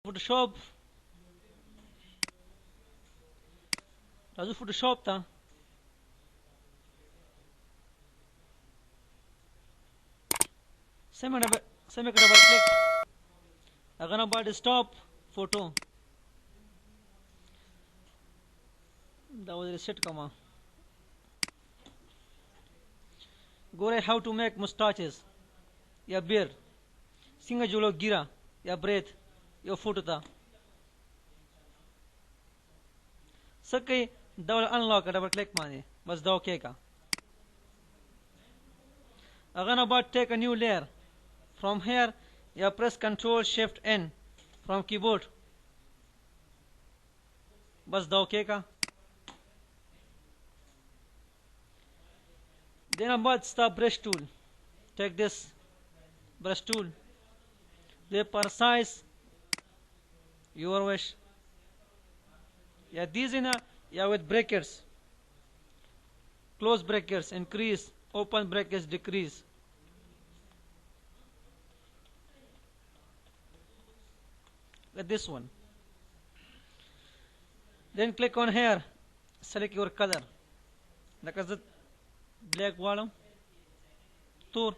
Photoshop راځو فوټوشاپ ته سمه ډبل کلیک هغه نه بعد سټاپ فوټو دا ول ریسیټ کومه ګوره how to make mustaches یا beard څنګه جوړو ګیره یا برید یو فوټو ته سکه دا ول انلاک ډبل کلیک باندې بس دا اوکے کا هغه نه بعد take a new layer from here یا press control shift n from keyboard بس دا اوکے کا then about stop brush tool take this brush tool the per size your wish yeah these in a yeah with brackets close brackets increase open brackets decrease like this one then click on here select your color like as black वाला तोर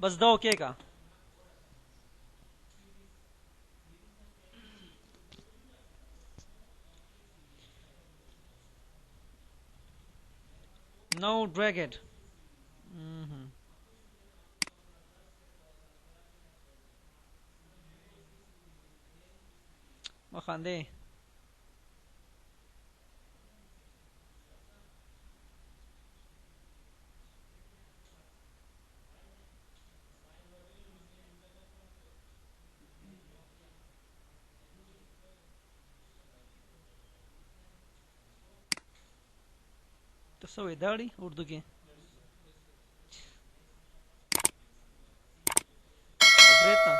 बस दो ओके का now drag it مخاندي تسوي داړي اردو کې بريتا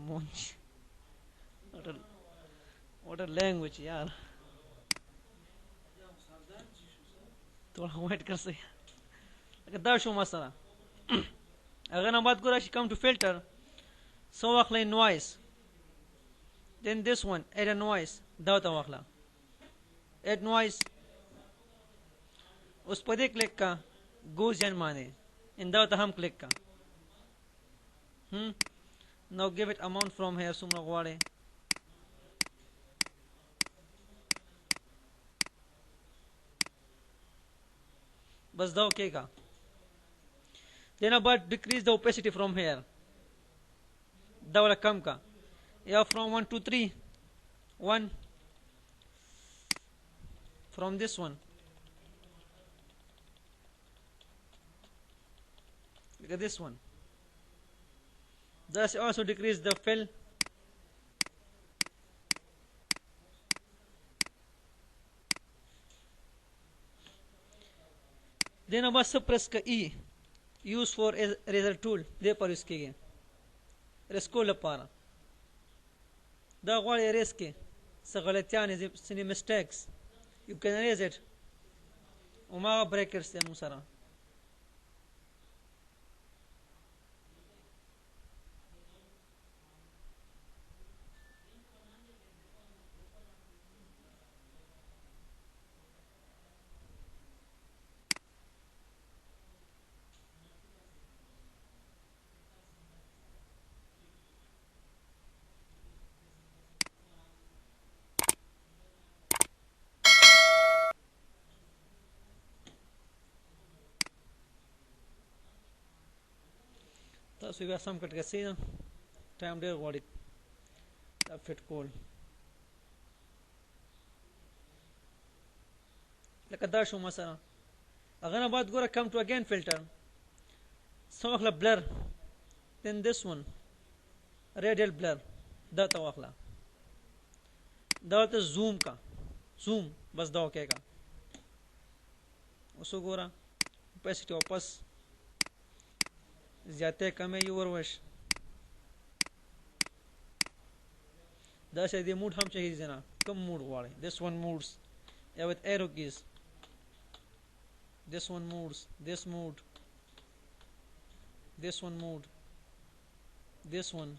مونج what a language यार थोड़ा वेट कर से دا شو مثلا هغه نه بعد ګورئ come to filter so واخلئ noise then this one add a noise دا ته واخله add noise उस पर क्लिक का Gaussian माने इन दाव हम क्लिक का now give it amount from here सुमरा गवाड़े बस दाव के का then about decrease the opacity from here दावला कम का या from 1 to 3 1 from this one look at this one thus also decrease the fill then अब press का E use for eraser tool दे पर यूज किए erase को लपारा दा غواړي erase کې څه غلطیاں ځینې mistakes you can erase it وما brackets دې مو سره تاسو بیا سم کټ کسي ټایم ډیر غواړي دا فټ کول لکه دا شو مثلا هغه نه بعد ګوره come to again filter سو واخله blur then this one radial blur دا ته واخله دا ته zoom کا zoom بس دا اوکے کا اوسو ګوره opacity واپس زیاته کم یور وش دا شه دې موډ هم چي زنا کم موډ غواړي this one modes yeah with arrow keys this one modes this mode this one.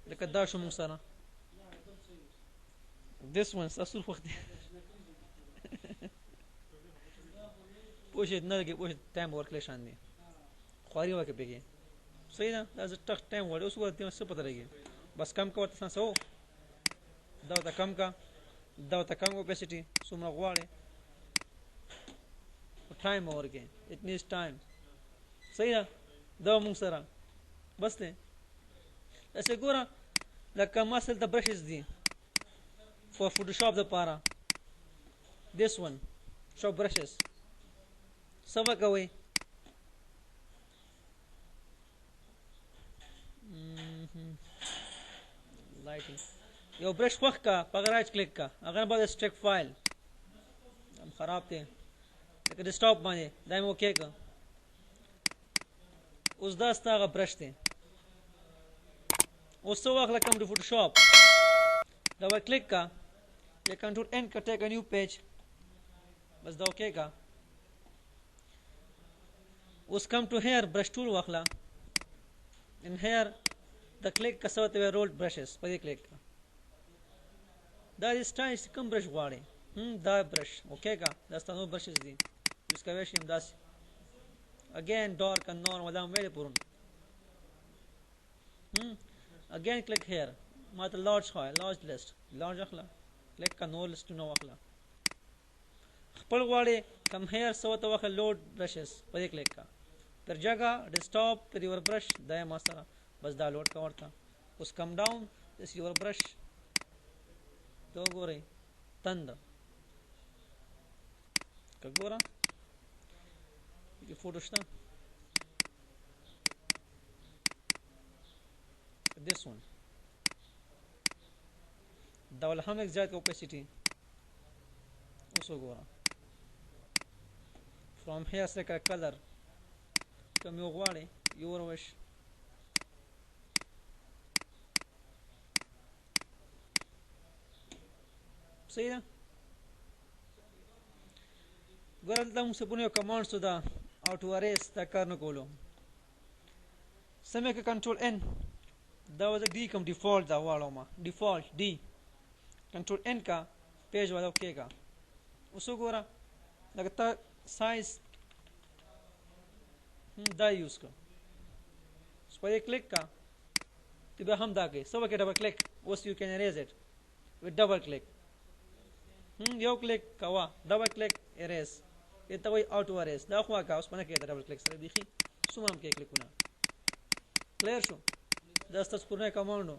لکه دا شو موږ سره this one ساسو وخت پوښت نه لګي پوښت ټایم ورکړل شان دي خواري وکړي بګي صحیح ده دا ز ټک ټایم وړو اوس ورته څه پته لګي بس کم کا ورته ساسو دا ته کم کا دا ته کم اوپیسټي څومره غواړي ټایم ورکړي it needs time صحیح ده دا موږ سره بس ته اسه ګوره لکه مثلا د brushes دي for Photoshop لپاره this one show brushes سبا کوي lighting یو برش خوخ کا په رائټ کلیک کا اگر بعد سټیک فایل هم خراب دی لکه ډیسکټاپ باندې دا مو اوکے کا اوس دا ستاسو برش دی اوس څو وخت لکه د فوټوشاپ ډبل کلیک کا یا کنټرول ان کا ټیک ا نیو پیج بس دا اوکے کا اوس کم ټو هیر برش ټول واخلا ان هیر د کلیک کا سوته رول برشز په دې کلیک کا دا سټایل کوم برش غواړي دا برش اوکے کا دا ستاسو برشز دي یوز کوي شي هم داس again dark and normal دا ویل پورن again click here ما ته large خو large list large اخلا کلیک کا نو لست نو اخلا خپل غواړي کم هیر سوته واخل لوډ برشز په دې کلیک کا پر جگہ ډیسکټاپ پر یور برش دا ما سره بس دا لوډ کا ورته اوس کم ډاون دس یور برش تو ګورئ تند کګورا یہ فوٹو شتا this one دا ول هم زیات اوپیسټی اوس وګورئ from here select color کوم یو غواړئ your wish صحیح ده ګورل دا موږ په یو کمانډ سو دا auto erase دا کار نه کولو سمه کې کنټرول ان دا وځه ډی کوم ډیفالت دا واړو ما ډیفالت ډی کنټرول ان کا پیج والا اوکے کا اوس وګوره لکه تا سایز دا یوز کا اس پر کلیک کا ته به هم دا کې سو کې ډبل کلیک اوس یو کین اریز اٹ with double click یو کلیک کوا ډبل کلیک اریز ته وای auto erase دا خو کا اوس پنه کې ډبل کلیک سره دیخي سومرم کې کلیکونه کلیر شو دا ستاسو پورنه کمانډو